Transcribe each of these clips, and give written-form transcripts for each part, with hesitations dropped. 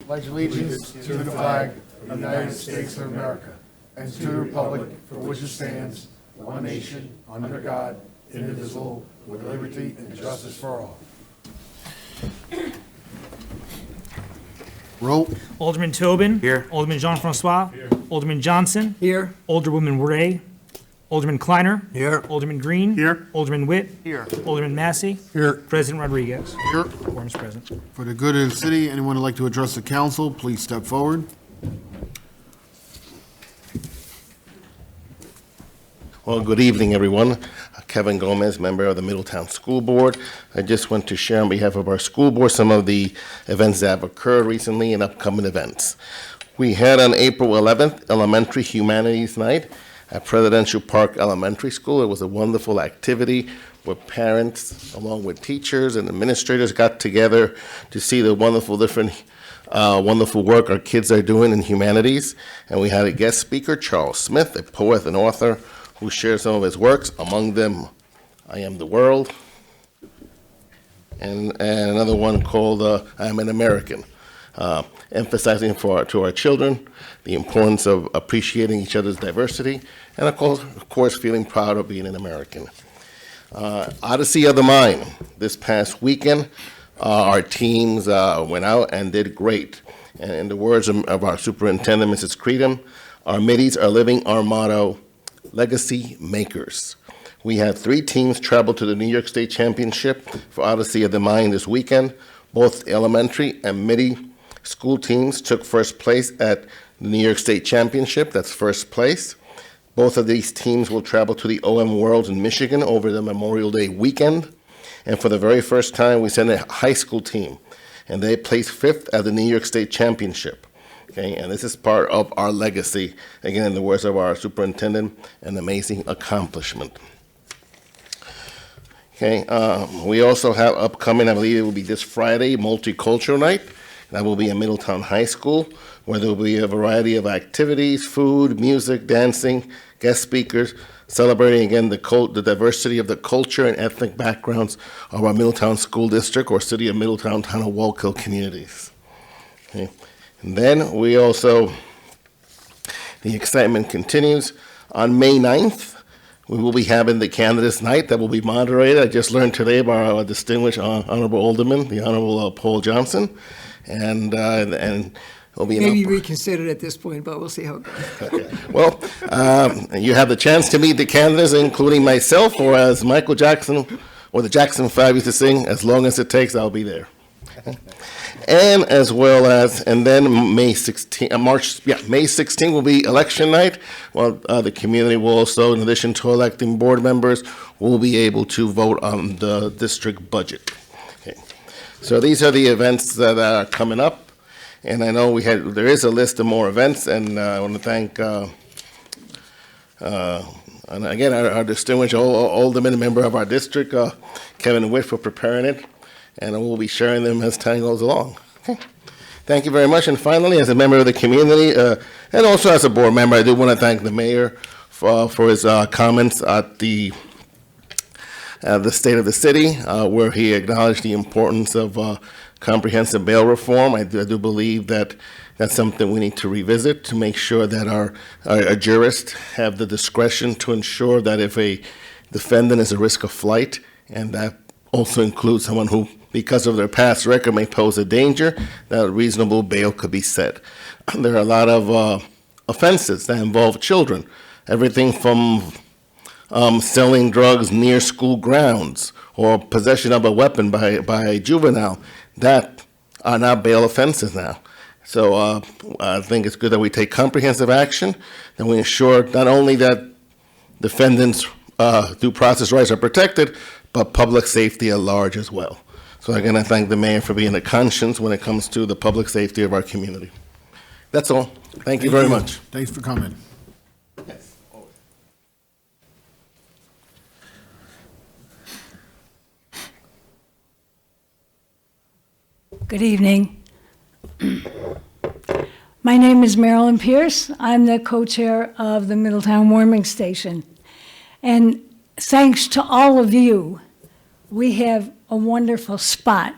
pledge allegiance to the flag of the United States of America and to the republic for which it stands, one nation, under God, indivisible, with liberty and justice for all. Roll. Alderman Tobin. Here. Alderman Jean-Francois. Here. Alderman Johnson. Here. Alderwoman Ray. Alderman Kleiner. Here. Alderman Green. Here. Alderman Witt. Here. Alderman Massey. Here. President Rodriguez. Here. Quorum is present. For the good of the city, anyone who'd like to address the council, please step forward. Well, good evening, everyone. Kevin Gomez, member of the Middletown School Board. I just want to share on behalf of our school board some of the events that have occurred recently and upcoming events. We had on April 11th, Elementary Humanities Night at Presidential Park Elementary School. It was a wonderful activity where parents, along with teachers and administrators, got together to see the wonderful work our kids are doing in humanities. And we had a guest speaker, Charles Smith, a poet and author, who shared some of his works, among them I Am the World, and another one called I Am an American, emphasizing to our children the importance of appreciating each other's diversity, and of course feeling proud of being an American. Odyssey of the Mind. This past weekend, our teams went out and did great. And in the words of our superintendent, Mrs. Creedham, our middies are living our motto, Legacy Makers. We had 3 teams travel to the New York State Championship for Odyssey of the Mind this weekend. Both elementary and middle school teams took first place at the New York State Championship. That's first place. Both of these teams will travel to the OM Worlds in Michigan over the Memorial Day weekend. And for the very first time, we sent a high school team, and they placed 5th at the New York State Championship. Okay, and this is part of our legacy, again, in the words of our superintendent, an amazing accomplishment. Okay, we also have upcoming, I believe it will be this Friday, Multicultural Night. That will be at Middletown High School, where there will be a variety of activities, food, music, dancing, guest speakers, celebrating again the diversity of the culture and ethnic backgrounds of our Middletown School District or City of Middletown, Town of Wallkill communities. Okay. And then we also, the excitement continues. On May 9th, we will be having the Candidates Night that will be moderated. I just learned today by our distinguished Honorable Alderman, the Honorable Paul Johnson, and it'll be Maybe reconsider at this point, but we'll see how it goes. Okay. Well, you have the chance to meet the candidates, including myself, or as Michael Jackson or the Jackson 5 used to sing, as long as it takes, I'll be there. And as well as, and then May 16 will be election night. Well, the community will also, in addition to electing board members, will be able to vote on the district budget. Okay. So these are the events that are coming up. And I know there is a list of more events, and I want to thank, and again, our distinguished alderman member of our district, Kevin Witt, for preparing it. And we'll be sharing them as time goes along. Okay. Thank you very much. And finally, as a member of the community, and also as a board member, I do want to thank the mayor for his comments at the state of the city, where he acknowledged the importance of comprehensive bail reform. I do believe that that's something we need to revisit to make sure that our jurists have the discretion to ensure that if a defendant is a risk of flight, and that also includes someone who, because of their past record, may pose a danger, that reasonable bail could be set. There are a lot of offenses that involve children, everything from selling drugs near school grounds or possession of a weapon by a juvenile, that are not bail offenses now. So I think it's good that we take comprehensive action, and we ensure not only that defendants' due process rights are protected, but public safety at large as well. So again, I thank the mayor for being a conscience when it comes to the public safety of our community. That's all. Thank you very much. Thanks for coming. Yes. Good evening. My name is Marilyn Pierce. I'm the co-chair of the Middletown Warming Station. And thanks to all of you, we have a wonderful spot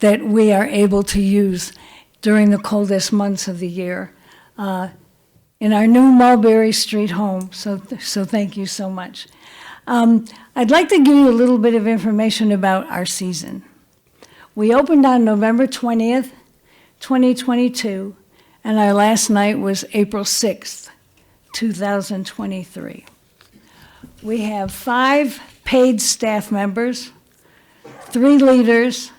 that we are able to use during the coldest months of the year in our new Mulberry Street home. So thank you so much. I'd like to give you a little bit of information about our season. We opened on November 20th, 2022, and our last night was April 6th, 2023. We have 5 paid staff members, 3 leaders,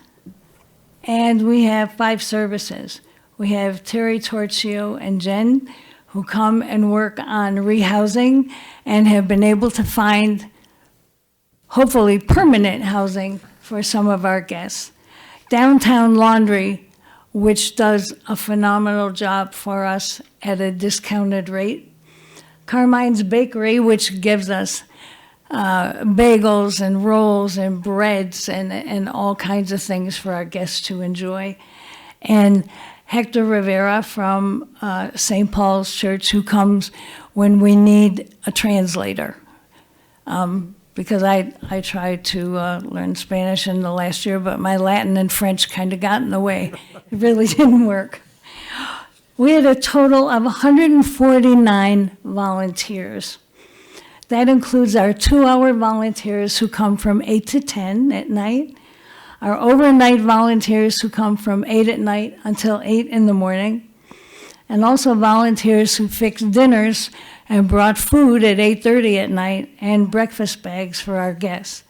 and we have 5 services. We have Terry Torchio and Jen, who come and work on rehousing and have been able to find, hopefully, permanent housing for some of our guests. Downtown Laundry, which does a phenomenal job for us at a discounted rate. Carmine's Bakery, which gives us bagels and rolls and breads and all kinds of things for our guests to enjoy. And Hector Rivera from St. Paul's Church, who comes when we need a translator. Because I tried to learn Spanish in the last year, but my Latin and French kind of got in the way. It really didn't work. We had a total of 149 volunteers. That includes our 2-hour volunteers who come from 8 to 10 at night, our overnight volunteers who come from 8 at night until 8 in the morning, and also volunteers who fixed dinners and brought food at 8:30 at night and breakfast bags for our guests.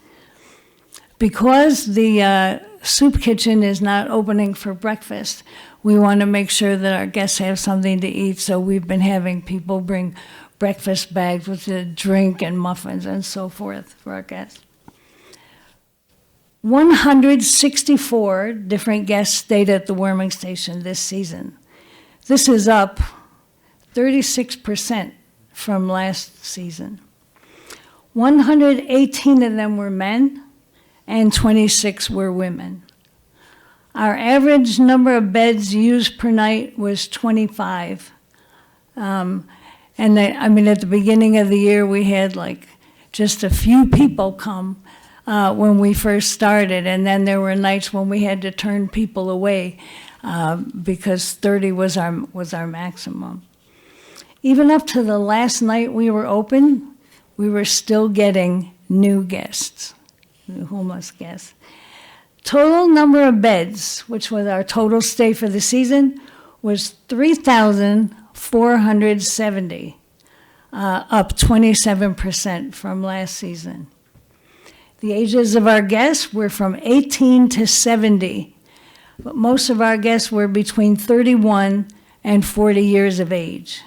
Because the soup kitchen is not opening for breakfast, we want to make sure that our guests have something to eat, so we've been having people bring breakfast bags with a drink and muffins and so forth for our guests. 164 different guests stayed at the warming station this season. This is up 36% from last season. 118 of them were men and 26 were women. Our average number of beds used per night was 25. At the beginning of the year, we had like just a few people come when we first started, and then there were nights when we had to turn people away because 30 was our maximum. Even up to the last night we were open, we were still getting new guests, new homeless guests. Total number of beds, which was our total stay for the season, was 3,470, up 27% from last season. The ages of our guests were from 18 to 70, but most of our guests were between 31 and 40 years of age.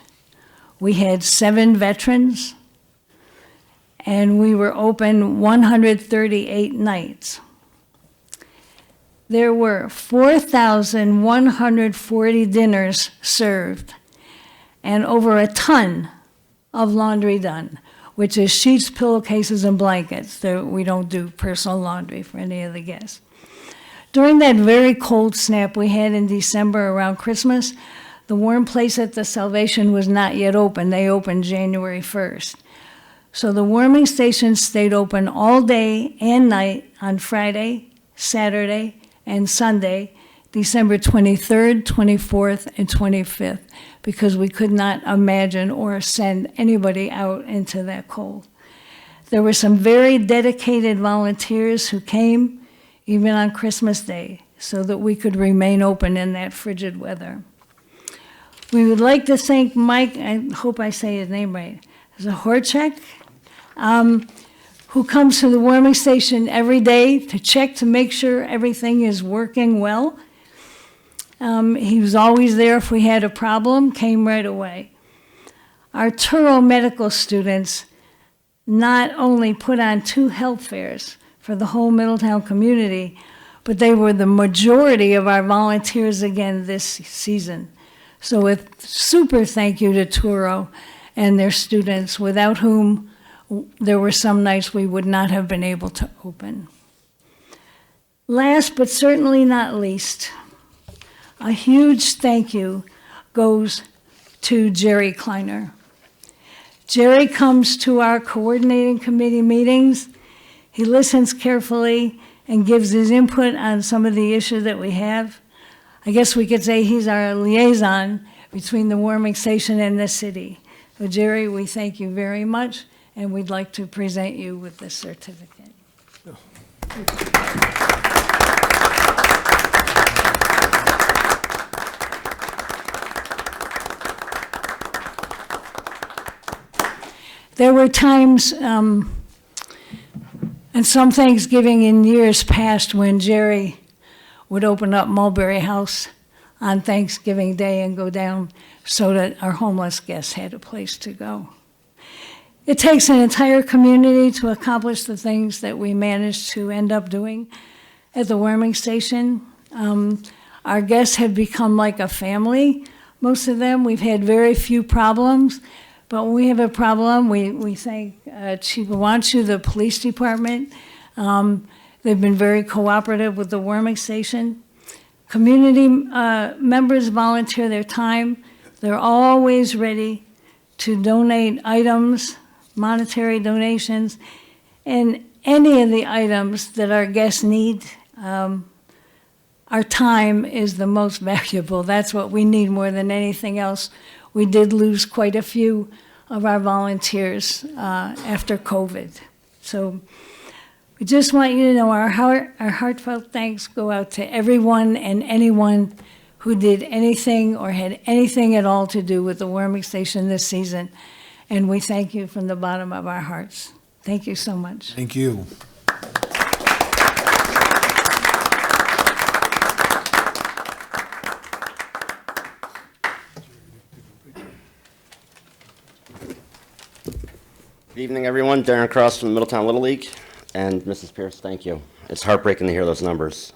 We had 7 veterans, and we were open 138 nights. There were 4,140 dinners served and over a ton of laundry done, which is sheets, pillowcases, and blankets. We don't do personal laundry for any of the guests. During that very cold snap we had in December around Christmas, the warm place at the Salvation was not yet open. They opened January 1st. So the warming station stayed open all day and night on Friday, Saturday, and Sunday, December 23rd, 24th, and 25th, because we could not imagine or send anybody out into that cold. There were some very dedicated volunteers who came even on Christmas Day so that we could remain open in that frigid weather. We would like to thank Mike, I hope I say his name right, Zahorchek, who comes to the warming station every day to check to make sure everything is working well. He was always there if we had a problem, came right away. Our Touro medical students not only put on 2 health fairs for the whole Middletown community, but they were the majority of our volunteers again this season. So a super thank you to Touro and their students, without whom there were some nights we would not have been able to open. Last but certainly not least, a huge thank you goes to Jerry Kleiner. Jerry comes to our coordinating committee meetings. He listens carefully and gives his input on some of the issues that we have. I guess we could say he's our liaison between the warming station and the city. So Jerry, we thank you very much, and we'd like to present you with this certificate. There were times, and some Thanksgiving in years past, when Jerry would open up Mulberry House on Thanksgiving Day and go down so that our homeless guests had a place to go. It takes an entire community to accomplish the things that we managed to end up doing at the warming station. Our guests have become like a family. Most of them, we've had very few problems. But when we have a problem, we thank Chief Iwanchu, the police department. They've been very cooperative with the warming station. Community members volunteer their time. They're always ready to donate items, monetary donations, and any of the items that our guests need. Our time is the most valuable. That's what we need more than anything else. We did lose quite a few of our volunteers after COVID. So we just want you to know our heartfelt thanks go out to everyone and anyone who did anything or had anything at all to do with the warming station this season. And we thank you from the bottom of our hearts. Thank you so much. Thank you. Good evening, everyone. Darren Cross from the Middletown Little League. And Mrs. Pierce, thank you. It's heartbreaking to hear those numbers.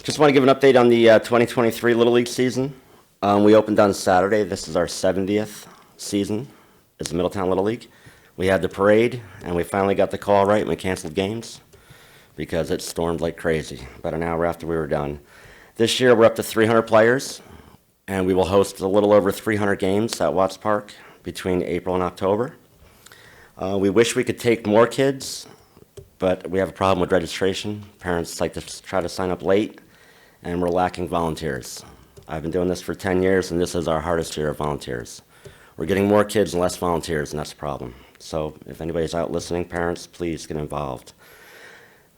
Just want to give an update on the 2023 Little League season. We opened on Saturday. This is our 70th season as the Middletown Little League. We had the parade, and we finally got the call right, and we canceled games because it stormed like crazy about an hour after we were done. This year, we're up to 300 players, and we will host a little over 300 games at Watts Park between April and October. We wish we could take more kids, but we have a problem with registration. Parents like to try to sign up late, and we're lacking volunteers. I've been doing this for 10 years, and this is our hardest year of volunteers. We're getting more kids and less volunteers, and that's a problem. So if anybody's out listening, parents, please get involved.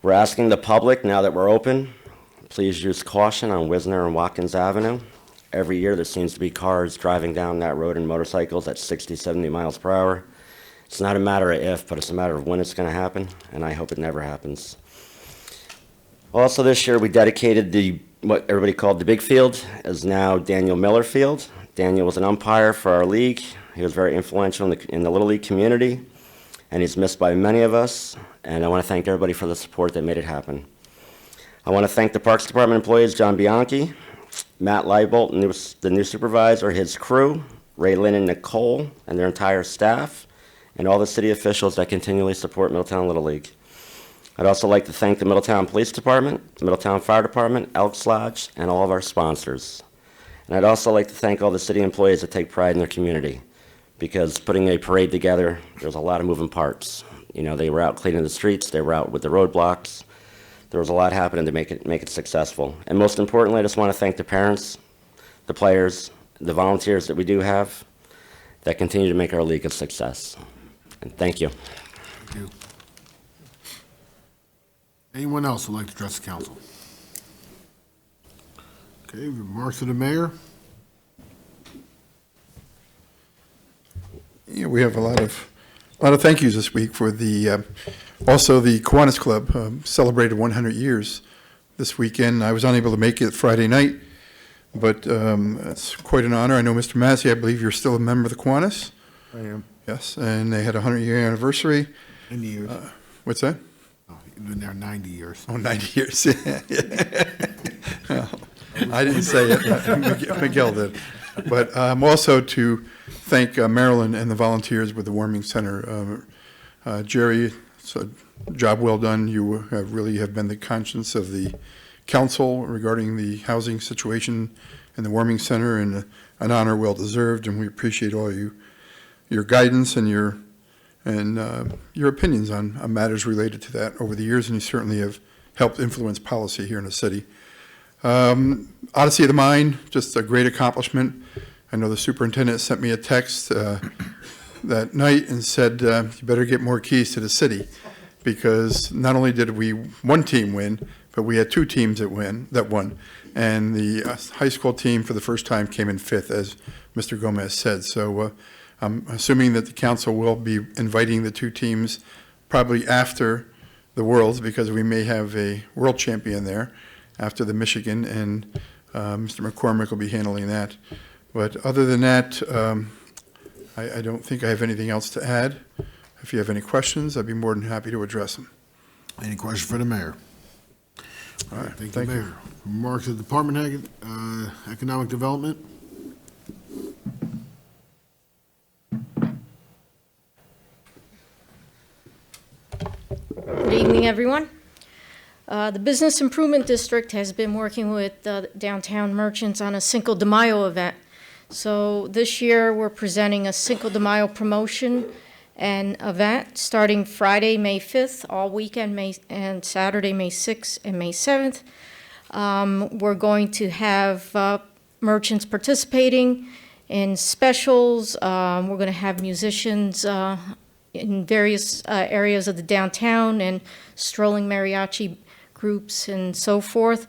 We're asking the public, now that we're open, please use caution on Wisner and Watkins Avenue. Every year there seems to be cars driving down that road and motorcycles at 60, 70 miles per hour. It's not a matter of if, but it's a matter of when it's going to happen, and I hope it never happens. Also this year we dedicated what everybody called the big field is now Daniel Miller Field. Daniel was an umpire for our league. He was very influential in the Little League community, and he's missed by many of us, and I want to thank everybody for the support that made it happen. I want to thank the Parks Department employees, John Bianchi, Matt Leibolt, the new supervisor, his crew, Ray Lynn and Nicole, and their entire staff, and all the city officials that continually support Middletown Little League. I'd also like to thank the Middletown Police Department, the Middletown Fire Department, Elks Lodge, and all of our sponsors. And I'd also like to thank all the city employees that take pride in their community, because putting a parade together, there's a lot of moving parts. You know, they were out cleaning the streets, they were out with the roadblocks. There was a lot happening to make it successful. And most importantly, I just want to thank the parents, the players, the volunteers that we do have that continue to make our league a success. And thank you. Thank you. Anyone else would like to address the council? Okay, remarks of the mayor. Yeah, we have a lot of thank yous this week for also the Kiwanis Club celebrated 100 years this weekend. I was unable to make it Friday night, but it's quite an honor. I know Mr. Massey, I believe you're still a member of the Kiwanis. I am. Yes, and they had a 100-year anniversary. 90 years. What's that? Oh, you've been there 90 years. Oh, 90 years. Well, I didn't say it, Miguel did. But also to thank Marilyn and the volunteers with the Warming Center. Jerry, it's a job well done. You really have been the conscience of the council regarding the housing situation in the Warming Center, and an honor well deserved, and we appreciate all your guidance and your opinions on matters related to that over the years, and you certainly have helped influence policy here in the city. Odyssey of the Mind, just a great accomplishment. I know the superintendent sent me a text that night and said, you better get more keys to the city, because not only did one team win, but we had two teams that won. And the high school team for the first time came in fifth, as Mr. Gomez said. So I'm assuming that the council will be inviting the two teams probably after the Worlds, because we may have a world champion there after the Michigan, and Mr. McCormick will be handling that. But other than that, I don't think I have anything else to add. If you have any questions, I'd be more than happy to address them. Any question for the mayor? All right, Thank you, thank you. Mayor. Remarks of Department Head, Economic Development? Good evening, everyone. The Business Improvement District has been working with downtown merchants on a Cinco de Mayo event. So this year, we're presenting a Cinco de Mayo promotion and event starting Friday, May 5th, all weekend, and Saturday, May 6th and May 7th. We're going to have merchants participating in specials. We're going to have musicians in various areas of the downtown and strolling mariachi groups and so forth.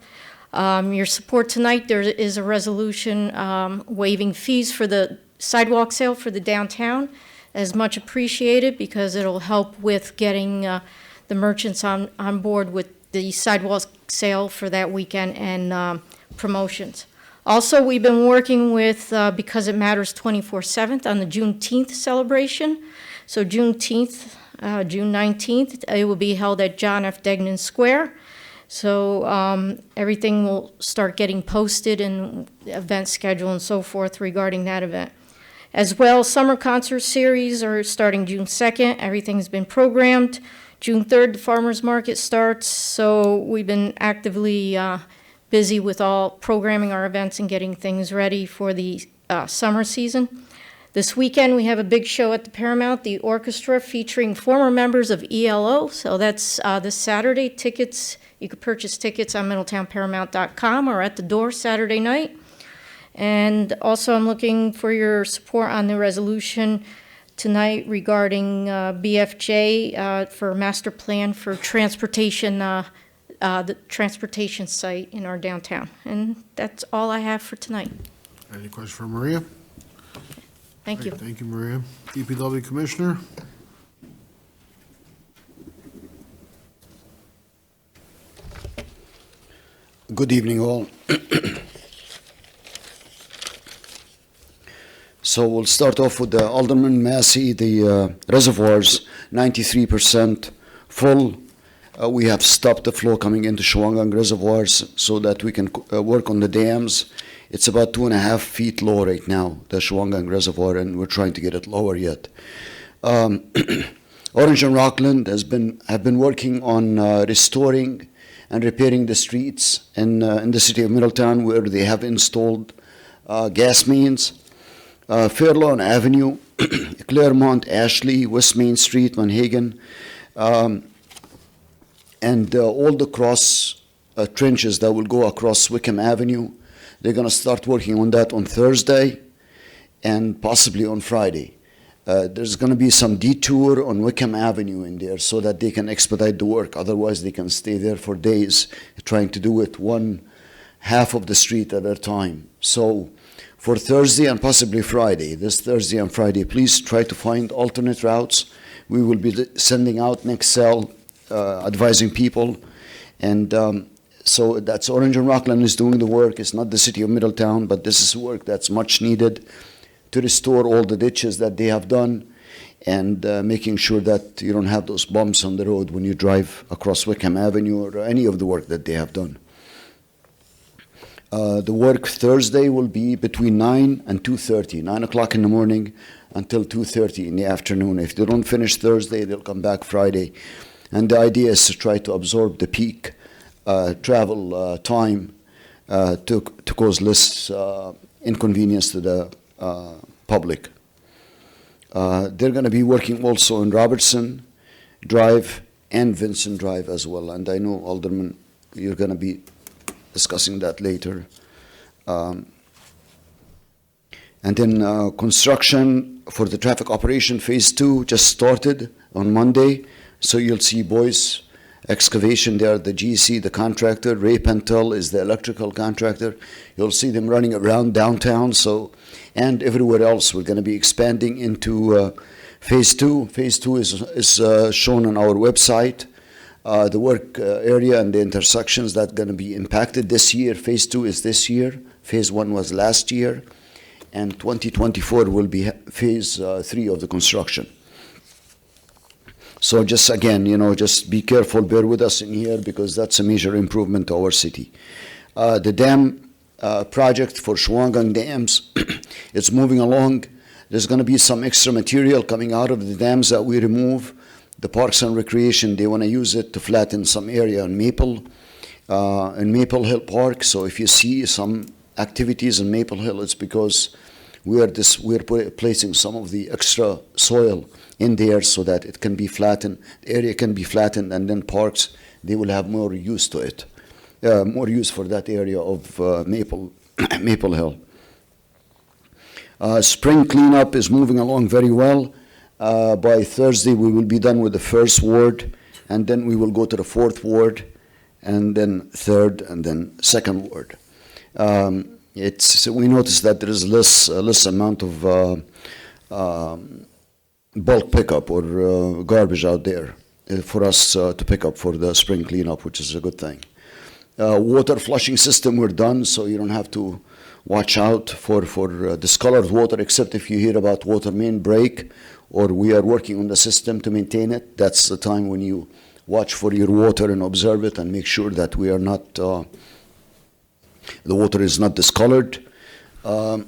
Your support tonight, there is a resolution waiving fees for the sidewalk sale for the downtown, as much appreciated, because it'll help with getting the merchants on board with the sidewalk sale for that weekend and promotions. Also, we've been working with Because It Matters 24/7 on the Juneteenth celebration. So Juneteenth, June 19th, it will be held at John F. Degnan Square. So everything will start getting posted and event schedule and so forth regarding that event. As well, summer concert series are starting June 2nd. Everything's been programmed. June 3rd, the farmers market starts. So we've been actively busy with all programming our events and getting things ready for the summer season. This weekend, we have a big show at the Paramount, the orchestra featuring former members of ELO. So that's this Saturday. Tickets, you could purchase tickets on MiddletownParamount.com or at the door Saturday night. And also, I'm looking for your support on the resolution tonight regarding BFJ for master plan for transportation, the transportation site in our downtown. And that's all I have for tonight. Any question for Maria? Thank you. Thank you, Maria. DPW Commissioner? Good evening, all. So we'll start off with the Alderman Massey, the reservoirs, 93% full. We have stopped the flow coming into Shawangunk reservoirs so that we can work on the dams. It's about 2.5 feet low right now, the Shawangunk reservoir, and we're trying to get it lower yet. Orange and Rockland have been working on restoring and repairing the streets in the city of Middletown where they have installed gas mains. Fairlawn Avenue, Claremont, Ashley, West Main Street, Manhagan, and all the cross trenches that will go across Wickham Avenue. They're going to start working on that on Thursday and possibly on Friday. There's going to be some detour on Wickham Avenue in there so that they can expedite the work. Otherwise, they can stay there for days trying to do it one half of the street at a time. So for Thursday and possibly Friday, this Thursday and Friday, please try to find alternate routes. We will be sending out an Excel advising people. And so that's Orange and Rockland is doing the work. It's not the city of Middletown, but this is work that's much needed to restore all the ditches that they have done and making sure that you don't have those bumps on the road when you drive across Wickham Avenue or any of the work that they have done. The work Thursday will be between 9 and 2:30, 9 o'clock in the morning until 2:30 in the afternoon. If they don't finish Thursday, they'll come back Friday. And the idea is to try to absorb the peak travel time to cause less inconvenience to the public. They're going to be working also on Robertson Drive and Vincent Drive as well. And I know, Alderman, you're going to be discussing that later. And then construction for the traffic operation phase 2 just started on Monday. So you'll see Boyce Excavation there, the GC, the contractor. Ray Pentel is the electrical contractor. You'll see them running around downtown. So, and everywhere else, we're going to be expanding into phase 2. Phase 2 is shown on our website. The work area and the intersections that are going to be impacted this year. Phase 2 is this year. Phase 1 was last year. And 2024 will be phase 3 of the construction. So just again, just be careful, bear with us in here because that's a major improvement to our city. The dam project for Shawangunk Dams, it's moving along. There's going to be some extra material coming out of the dams that we remove. The Parks and Recreation, they want to use it to flatten some area in Maple Hill Park. So if you see some activities in Maple Hill, it's because we're placing some of the extra soil in there so that it can be flattened, the area can be flattened, and then parks, they will have more use to it, more use for that area of Maple Hill. Spring cleanup is moving along very well. By Thursday, we will be done with the first ward, and then we will go to the fourth ward, and then third, and then second ward. We noticed that there is less amount of bulk pickup or garbage out there for us to pick up for the spring cleanup, which is a good thing. Water flushing system, we're done, so you don't have to watch out for discolored water, except if you hear about water main break, or we are working on the system to maintain it. That's the time when you watch for your water and observe it and make sure that we are not, the water is not discolored. The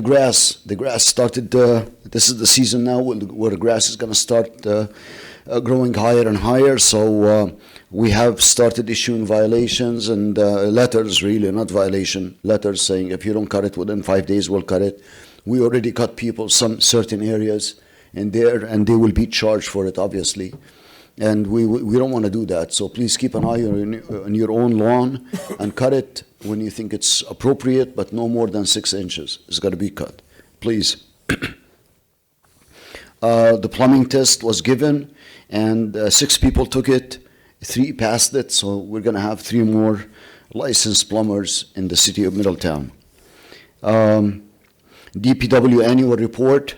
grass started, this is the season now where the grass is going to start growing higher and higher. So we have started issuing violations and letters, really, not violation, letters saying if you don't cut it within 5 days, we'll cut it. We already cut people some certain areas in there, and they will be charged for it, obviously. And we don't want to do that. So please keep an eye on your own lawn and cut it when you think it's appropriate, but no more than 6 inches. It's got to be cut, please. The plumbing test was given, and 6 people took it. 3 passed it, so we're going to have 3 more licensed plumbers in the city of Middletown. DPW annual report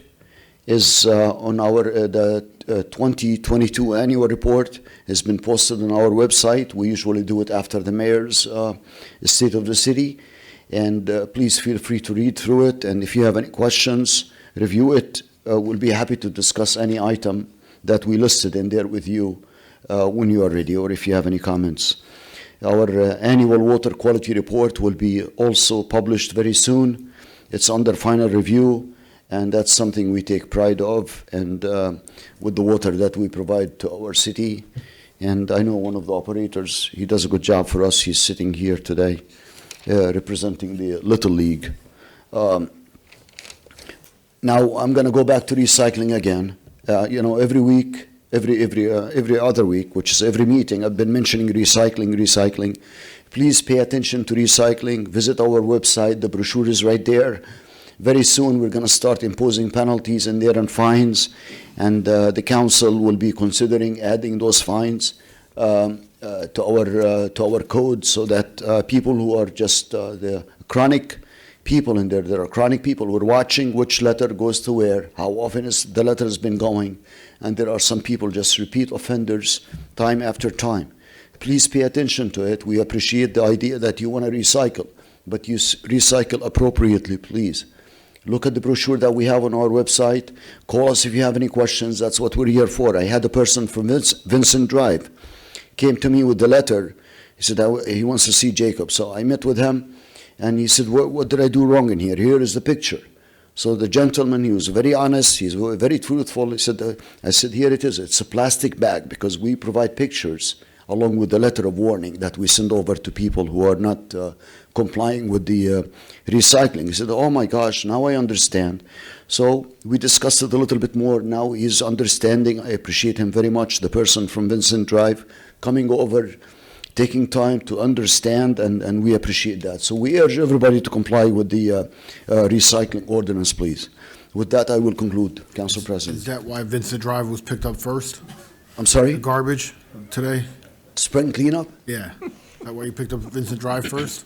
is on our the 2022 annual report has been posted on our website. We usually do it after the mayor's state of the city, and please feel free to read through it. And if you have any questions, review it. We'll be happy to discuss any item that we listed in there with you when you are ready, or if you have any comments. Our annual water quality report will be also published very soon. It's under final review, and that's something we take pride of, and with the water that we provide to our city. And I know one of the operators, he does a good job for us. He's sitting here today representing the Little League. Now I'm going to go back to recycling again. Every week, every other week, which is every meeting, I've been mentioning recycling. Please pay attention to recycling. Visit our website. The brochure is right there. Very soon, we're going to start imposing penalties in there and fines, and the council will be considering adding those fines to our code, so that people who are just the chronic people in there, there are chronic people who are watching which letter goes to where, how often is the letter has been going, and there are some people just repeat offenders time after time. Please pay attention to it. We appreciate the idea that you want to recycle, but you recycle appropriately, please. Look at the brochure that we have on our website. Call us if you have any questions. That's what we're here for. I had a person from Vincent Drive came to me with the letter. He said he wants to see Jacob. So I met with him, and he said, what did I do wrong in here? Here is the picture. So the gentleman, he was very honest. He's very truthful. He said, I said, here it is. It's a plastic bag, because we provide pictures along with the letter of warning that we send over to people who are not complying with the recycling. He said, oh my gosh, now I understand. So we discussed it a little bit more. Now he's understanding. I appreciate him very much, the person from Vincent Drive, coming over, taking time to understand, and we appreciate that. So we urge everybody to comply with the recycling ordinance, please. With that, I will conclude, Council Is President. that why Vincent Drive was picked up first? I'm The sorry, garbage today? spring cleanup? Yeah. Is that why you picked up Vincent Drive first?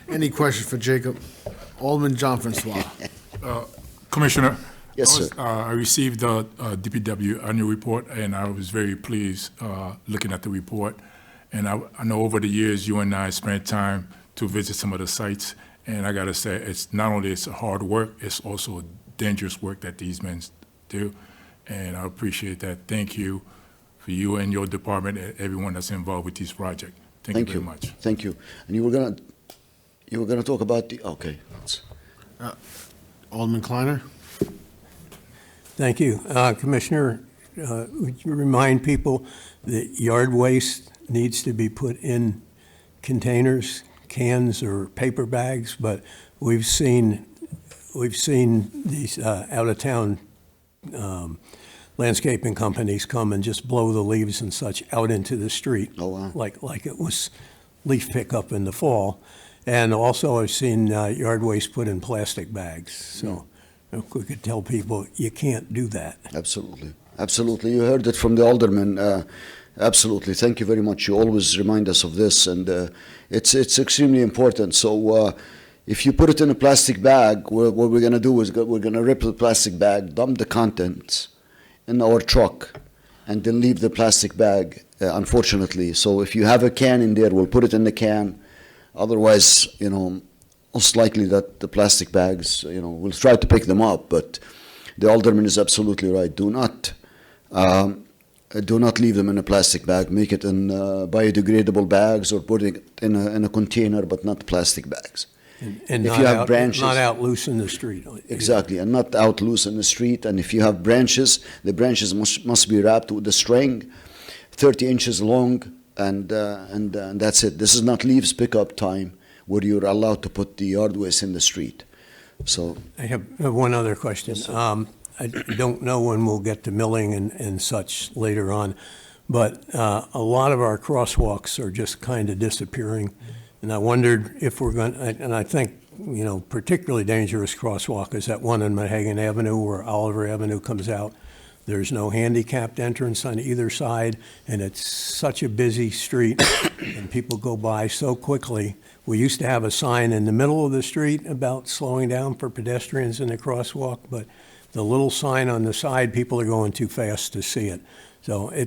Any questions for Jacob? Alderman John Francois. Commissioner? Yes, sir. I received the DPW annual report, and I was very pleased looking at the report. And I know over the years, you and I spent time to visit some of the sites, and I got to say, it's not only it's hard work, it's also dangerous work that these men do, and I appreciate that. Thank you for you and your department and everyone that's involved with this project. Thank you very much. Thank you. And you were gonna talk about the, okay. Alderman Kleiner? Thank you. Commissioner, would you remind people that yard waste needs to be put in containers, cans, or paper bags, but we've seen these out-of-town landscaping companies come and just blow the leaves and such out into the street. Oh, wow. Like it was leaf pickup in the fall. And also I've seen yard waste put in plastic bags. So if we could tell people, you can't do that. Absolutely. Absolutely. You heard it from the alderman. Absolutely. Thank you very much. You always remind us of this, and it's extremely important. So if you put it in a plastic bag, what we're going to do is we're going to rip the plastic bag, dump the contents in our truck, and then leave the plastic bag, unfortunately. So if you have a can in there, we'll put it in the can. Otherwise, most likely that the plastic bags, we'll try to pick them up, but the alderman is absolutely right. Do not leave them in a plastic bag. Make it in biodegradable bags, or put it in a container, but not plastic bags. And If not you have out, branches- not out loose in the street. Exactly, and not out loose in the street. And if you have branches, the branches must be wrapped with a string, 30 inches long, and that's it. This is not leaves pickup time where you're allowed to put the yard waste in the street. So, I have one other question. I don't know when we'll get to milling and such later on, but a lot of our crosswalks are just kind of disappearing. And I wondered if we're going, and I think, particularly dangerous crosswalk is that one on Mahagan Avenue where Oliver Avenue comes out. There's no handicapped entrance on either side, and it's such a busy street, and people go by so quickly. We used to have a sign in the middle of the street about slowing down for pedestrians in the crosswalk, but the little sign on the side, people are going too fast to see it. So I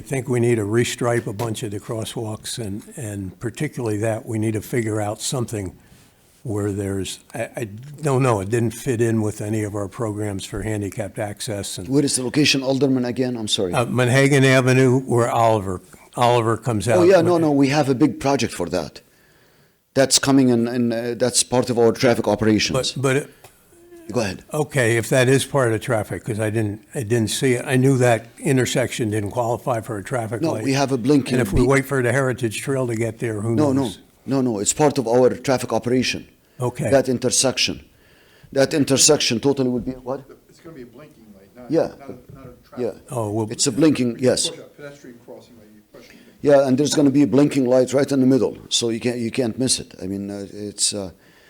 think we need to restripe a bunch of the crosswalks, and particularly that, we need to figure out something where there's, I don't know, it didn't fit in with any of our programs for handicapped access. And where is the location, Alderman, again? I'm sorry. Manhagan Avenue, where Oliver comes out. Oh, yeah, no, we have a big project for that. That's coming in, that's part of our traffic operations. But Go ahead. okay, if that is part of traffic, because I didn't see it. I knew that intersection didn't qualify for a traffic No, light. we have a blinking. And if we wait for the Heritage Trail to get there, who knows? No, it's part of our traffic operation. Okay. That intersection totally would be, what? It's going to be a blinking light, not, Yeah. not a traffic. Yeah. Oh, well, It's a blinking, yes. Pedestrian crossing light, you push it. Yeah, and there's going to be a blinking light right in the middle, so you can't miss it. I mean, it's,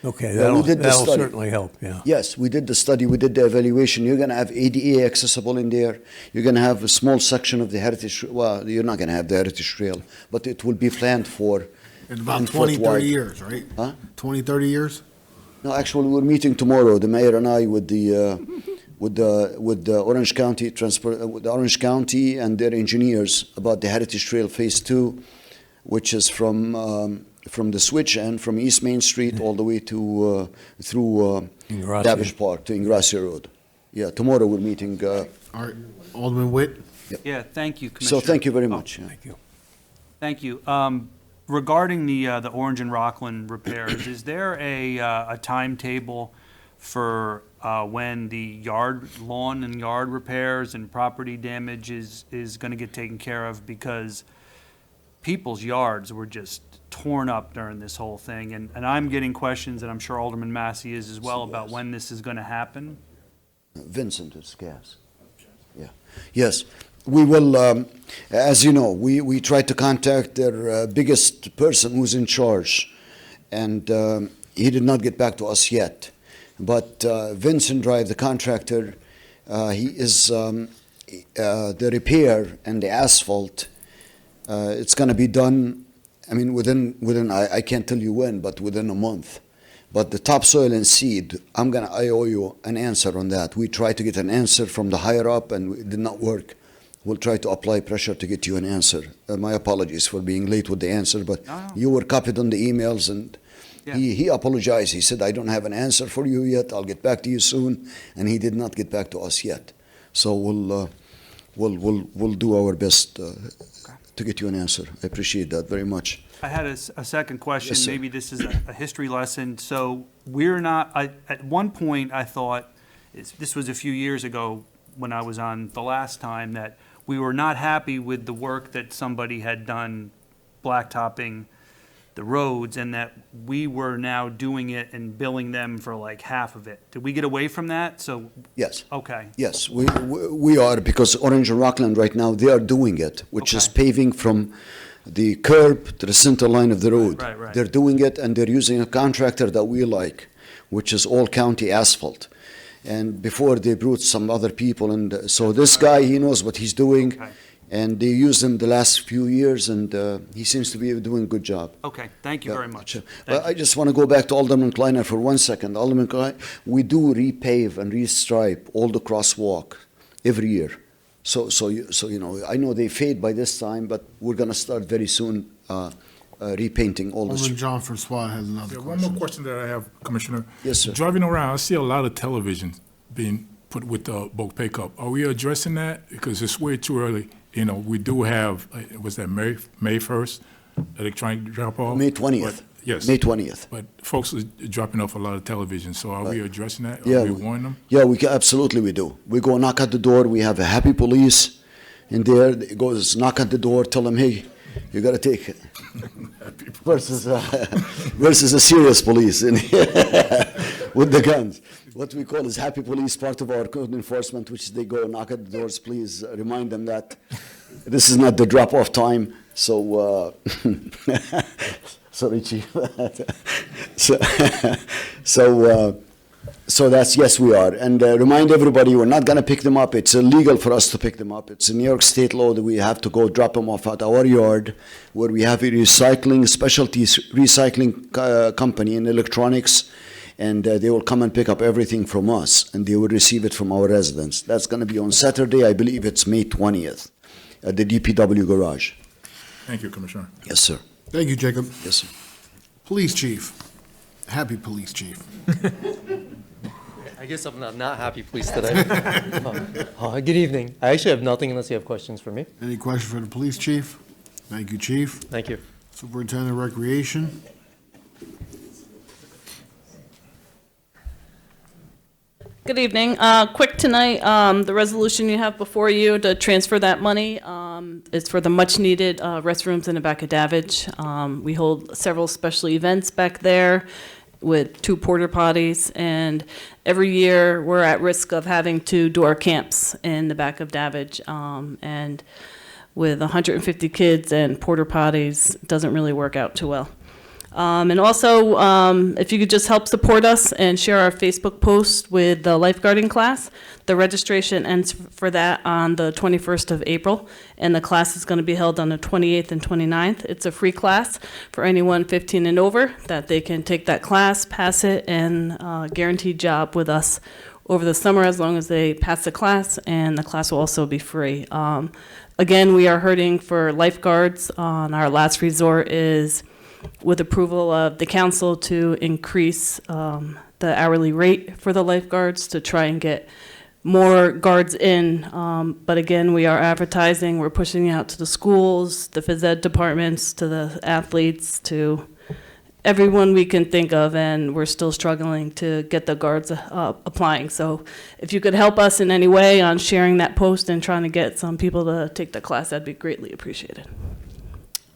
okay, yeah, we did the that'll study. certainly help, yeah. yes, we did the study, we did the evaluation. You're going to have ADA accessible in there. You're going to have a small section of the heritage, well, you're not going to have the heritage trail, but it will be planned for. In about 10 foot 20, 30 wide. years, right? Huh? 20, 30 years? No, actually, we're meeting tomorrow, the mayor and I, with the Orange County with the Orange County and their engineers about the Heritage Trail Phase 2, which is from the switch and from East Main Street all the way to through Ingrassia. Davish Park to Ingrassia Road. Yeah, tomorrow we're meeting. All right, Alderman Witt? Yeah, thank you, Commissioner. So thank you very much. Thank you. Thank you. Regarding the Orange and Rockland repairs, is there a timetable for when the lawn and yard repairs and property damage is going to get taken care of? Because people's yards were just torn up during this whole thing, and I'm getting questions, and I'm sure Alderman Massey is as well, about when this is going to happen. Vincent is gas. Yeah. Yes. we will, as you know, we tried to contact their biggest person who's in charge, and he did not get back to us yet. But Vincent Drive, the contractor, he is the repair and the asphalt. It's going to be done. I mean, within I can't tell you when, but within a month. But the topsoil and seed, I owe you an answer on that. We tried to get an answer from the higher up, and it did not work. We'll try to apply pressure to get you an answer. My apologies for being late with the answer, but you were copied on the emails, and he apologized. He said, I don't have an answer for you yet. I'll get back to you soon. And he did not get back to us yet. So we'll do our best to get you an answer. I appreciate that very much. I had a second question. Yes, sir. Maybe this is a history lesson. So we're not, at one point, I thought, this was a few years ago when I was on the last time, that we were not happy with the work that somebody had done blacktopping the roads, and that we were now doing it and billing them for like half of it. Did we get away from that? So, Yes. okay. Yes, we are, because Orange and Rockland right now, they are doing it, which is paving from the curb to the center line of the road. Right. They're doing it, and they're using a contractor that we like, which is All County Asphalt. And before they brought some other people, and so this guy, he knows what he's doing, Okay. and they used him the last few years, and he seems to be doing a good job. Okay, thank you very much. I just want to go back to Alderman Kleiner for 1 second. Alderman Kleiner, we do repave and restripe all the crosswalk every year. So you know, I know they fade by this time, but we're going to start very soon repainting all Alderman this. John Francois has another Yeah, one question. more question that I have, Commissioner. Yes, sir. Driving around, I see a lot of television being put with the bulk pickup. Are we addressing that? Because it's way too early. You know, we do have, was that May 1st, electronic drop-off? May 20th. Yes. May 20th. But folks are dropping off a lot of television, so are we addressing that? Yeah, Are we warning them? Yeah, absolutely we do. We go knock at the door. We have a happy police in there. It goes knock at the door, tell them, hey, you got to take it. versus a serious police in with the guns. What we call is happy police, part of our code enforcement, which they go knock at the doors. Please remind them that this is not the drop-off time. So, sorry, Chief. So that's, yes, we are. And remind everybody, we're not going to pick them up. It's illegal for us to pick them up. It's a New York State law that we have to go drop them off at our yard, where we have a specialty recycling company in electronics, and they will come and pick up everything from us, and they will receive it from our residents. That's going to be on Saturday. I believe it's May 20th at the DPW garage. Thank you, Commissioner. Yes, sir. Thank you, Jacob. Yes, sir. Police Chief. Happy Police Chief. I guess I'm not happy police today. Good evening. I actually have nothing unless you have questions for me. Any question for the Police Chief? Thank you, Chief. Thank you. Superintendent of Recreation. Good evening. Quick tonight, the resolution you have before you to transfer that money is for the much-needed restrooms in the back of Davidge. We hold several special events back there with 2 porta potties, and every year we're at risk of having to do our camps in the back of Davidge. And with 150 kids and porta potties, it doesn't really work out too well. And also, if you could just help support us and share our Facebook post with the lifeguarding class. The registration ends for that on the 21st of April, and the class is going to be held on the 28th and 29th. It's a free class for anyone 15 and over, that they can take that class, pass it, and guaranteed job with us over the summer as long as they pass the class, and the class will also be free. Again, we are hurting for lifeguards. Our last resort is with approval of the council to increase the hourly rate for the lifeguards to try and get more guards in. But again, we are advertising, we're pushing out to the schools, the phys ed departments, to the athletes, to everyone we can think of, and we're still struggling to get the guards applying. So if you could help us in any way on sharing that post and trying to get some people to take the class, that'd be greatly appreciated.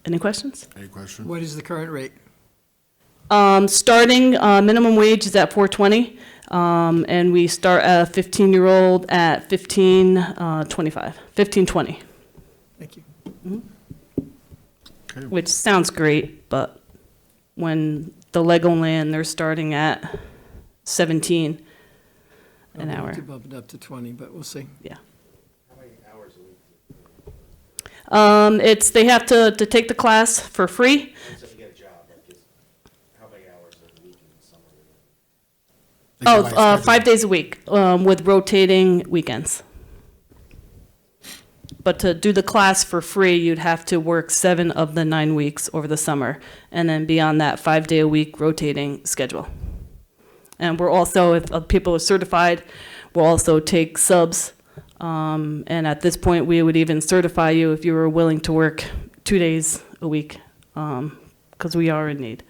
Any questions? Any questions? What is the current rate? Starting minimum wage is at $4.20. And we start a 15-year-old at 15:20. Thank you. Okay. Which sounds great, but when the Legoland, they're starting at 17 an hour. To bump it up to 20, but we'll see. Yeah. They have to take the class for free. Oh, 5 days a week, with rotating weekends. But to do the class for free, you'd have to work 7 of the 9 weeks over the summer, and then beyond that, 5-day-a-week rotating schedule. And we're also, if people are certified, we'll also take subs. And at this point, we would even certify you if you were willing to work 2 days a week, because we are in need.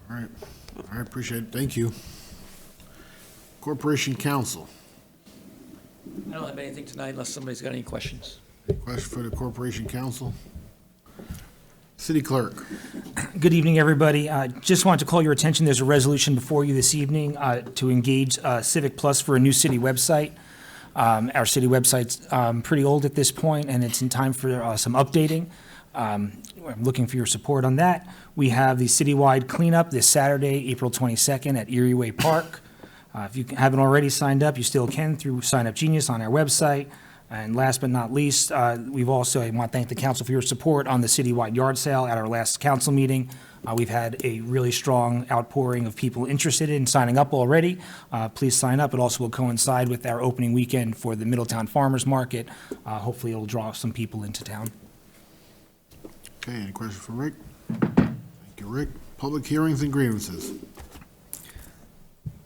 All right, I appreciate it, thank you. Corporation Counsel, I don't have anything tonight unless somebody's got any questions. question for the Corporation Counsel? City Clerk. Good evening, everybody. Just wanted to call your attention, there's a resolution before you this evening to engage Civic Plus for a new city website. Our city website's pretty old at this point, and it's in time for some updating. I'm looking for your support on that. We have the citywide cleanup this Saturday, April 22nd at Erie Way Park. If you haven't already signed up, you still can through Sign Up Genius on our website. And last but not least, we've also, I want to thank the council for your support on the citywide yard sale at our last council meeting. We've had a really strong outpouring of people interested in signing up already. Please sign up. It also will coincide with our opening weekend for the Middletown Farmers Market. Hopefully it'll draw some people into town. Okay, any questions for Rick? Thank you, Rick. Public hearings and grievances.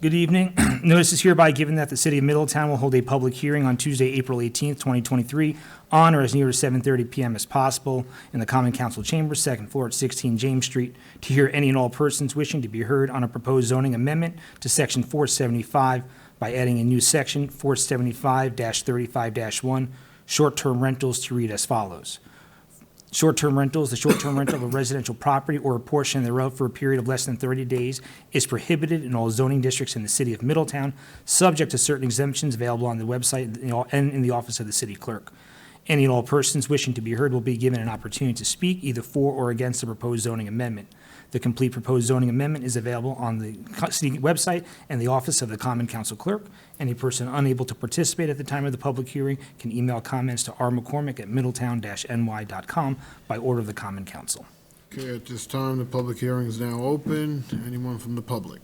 Good evening. Notice is hereby given that the City of Middletown will hold a public hearing on Tuesday, April 18th, 2023, on or as near to 7:30 p.m. as possible in the Common Council Chambers, second floor at 16 James Street, to hear any and all persons wishing to be heard on a proposed zoning amendment to Section 475 by adding a new section, 475-35-1, short-term rentals, to read as follows. Short-term rentals, the short-term rental of a residential property or a portion thereof for a period of less than 30 days is prohibited in all zoning districts in the city of Middletown, subject to certain exemptions available on the website and in the office of the city clerk. Any and all persons wishing to be heard will be given an opportunity to speak either for or against the proposed zoning amendment. The complete proposed zoning amendment is available on the city website and the office of the Common Council Clerk. Any person unable to participate at the time of the public hearing can email comments to rmccormick@middletown-ny.com by order of the Common Council. Okay, at this time, the public hearing is now open. Anyone from the public?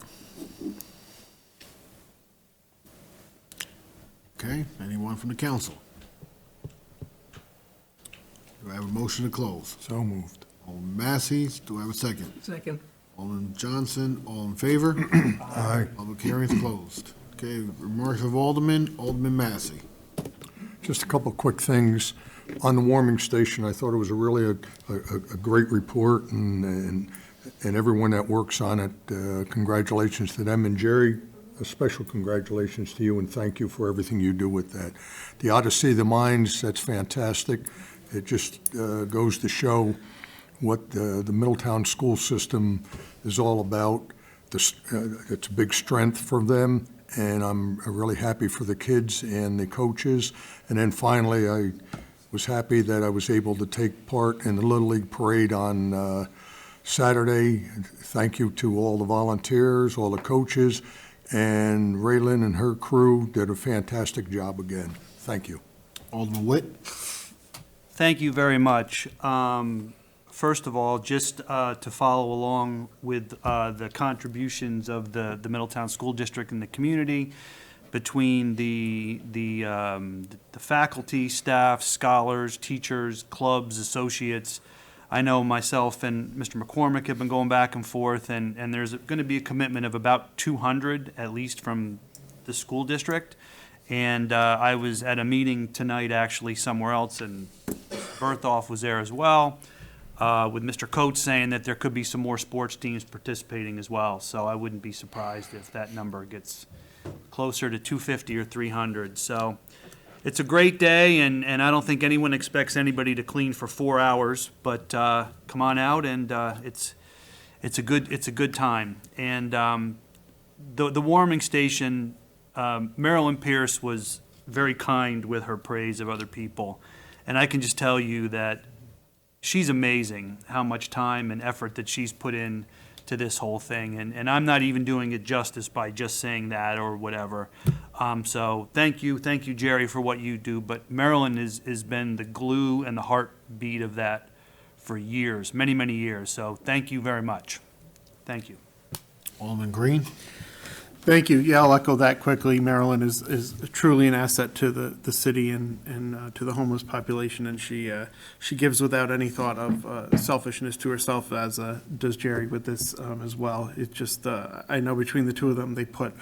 Okay, anyone from the council? Do I have a motion to close? So moved. Alderman Massey, do I have a second? Second. Alderman Johnson, all in favor? Aye. Public hearing is closed. Okay, remarks of Alderman Massey. Just a couple of quick things. On the warming station, I thought it was a great report, and everyone that works on it, congratulations to them. And Jerry, a special congratulations to you, and thank you for everything you do with that. The Odyssey of the Mines, that's fantastic. It just goes to show what the Middletown school system is all about. It's a big strength for them, and I'm really happy for the kids and the coaches. And then finally, I was happy that I was able to take part in the Little League Parade on Saturday. Thank you to all the volunteers, all the coaches, and Raylan and her crew did a fantastic job again. Thank you. Alderman Witt. Thank you very much. First of all, just to follow along with the contributions of the Middletown School District and the community, between the faculty, staff, scholars, teachers, clubs, associates. I know myself and Mr. McCormick have been going back and forth, and there's going to be a commitment of about 200, at least from the school district. And I was at a meeting tonight, actually, somewhere else, and Berthoff was there as well, with Mr. Coates saying that there could be some more sports teams participating as well. So I wouldn't be surprised if that number gets closer to 250 or 300. So it's a great day, and I don't think anyone expects anybody to clean for 4 hours, but come on out, and it's a good time. And the warming station, Marilyn Pierce was very kind with her praise of other people. And I can just tell you that she's amazing how much time and effort that she's put in to this whole thing. And I'm not even doing it justice by just saying that or whatever. So thank you, Jerry, for what you do. But Marilyn has been the glue and the heartbeat of that for years, many, many years. So thank you very much. Thank you. Alderman Green? Thank you. Yeah, I'll echo that quickly. Marilyn is truly an asset to the city and to the homeless population, and she gives without any thought of selfishness to herself, as does Jerry with this as well. It's just, I know between the two of them, they put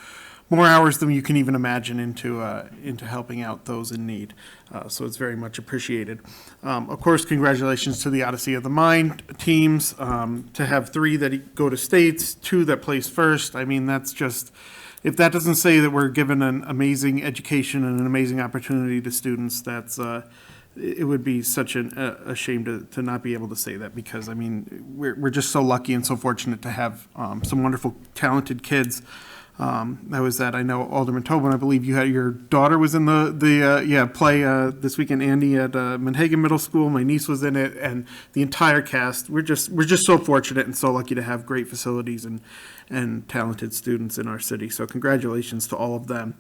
more hours than you can even imagine into helping out those in need. So it's very much appreciated. Of course, congratulations to the Odyssey of the Mind teams. To have 3 that go to states, 2 that place first. I mean, that's just, if that doesn't say that we're given an amazing education and an amazing opportunity to students, that's it would be such a shame to not be able to say that, because I mean, we're just so lucky and so fortunate to have some wonderful, talented kids. I was at, I know Alderman Tobin, I believe you had, your daughter was in the play this weekend, Andy, at Manhagan Middle School. My niece was in it, and the entire cast. We're just so fortunate and so lucky to have great facilities and talented students in our city. So congratulations to all of them.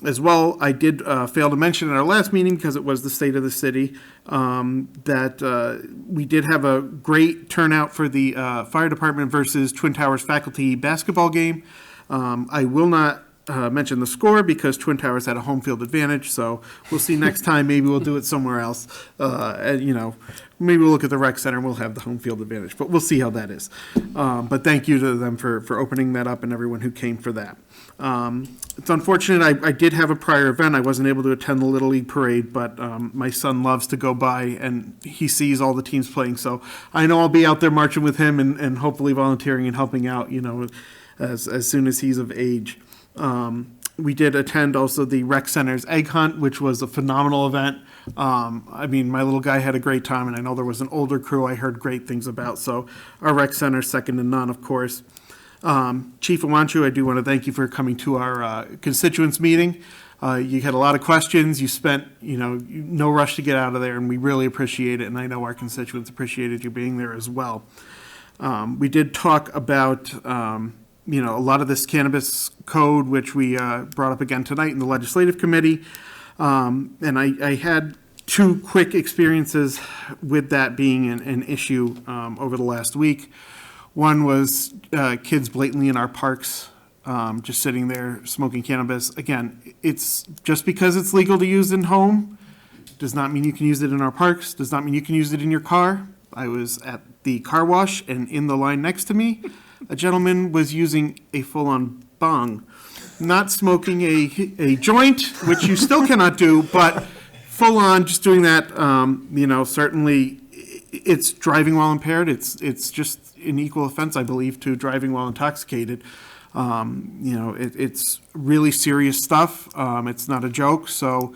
As well, I did fail to mention at our last meeting, because it was the state of the city, that we did have a great turnout for the fire department versus Twin Towers faculty basketball game. I will not mention the score because Twin Towers had a home field advantage, so we'll see next time. Maybe we'll do it somewhere else. And, maybe we'll look at the rec center and we'll have the home field advantage, but we'll see how that is. But thank you to them for opening that up and everyone who came for that. It's unfortunate, I did have a prior event. I wasn't able to attend the Little League Parade, but my son loves to go by and he sees all the teams playing. So I know I'll be out there marching with him and hopefully volunteering and helping out, as soon as he's of age. We did attend also the Rec Center's Egg Hunt, which was a phenomenal event. I mean, my little guy had a great time, and I know there was an older crew I heard great things about. So our Rec Center, second to none, of course. Chief Awanchu, I do want to thank you for coming to our constituents meeting. You had a lot of questions. You spent, no rush to get out of there, and we really appreciate it. And I know our constituents appreciated you being there as well. We did talk about, a lot of this cannabis code, which we brought up again tonight in the legislative committee. And I had 2 quick experiences with that being an issue over the last week. One was kids blatantly in our parks, just sitting there smoking cannabis. Again, it's just because it's legal to use in home does not mean you can use it in our parks, does not mean you can use it in your car. I was at the car wash, and in the line next to me, a gentleman was using a full-on bong, not smoking a joint, which you still cannot do, but full-on just doing that. Certainly it's driving while impaired. It's just an equal offense, I believe, to driving while intoxicated. It's really serious stuff. It's not a joke. So,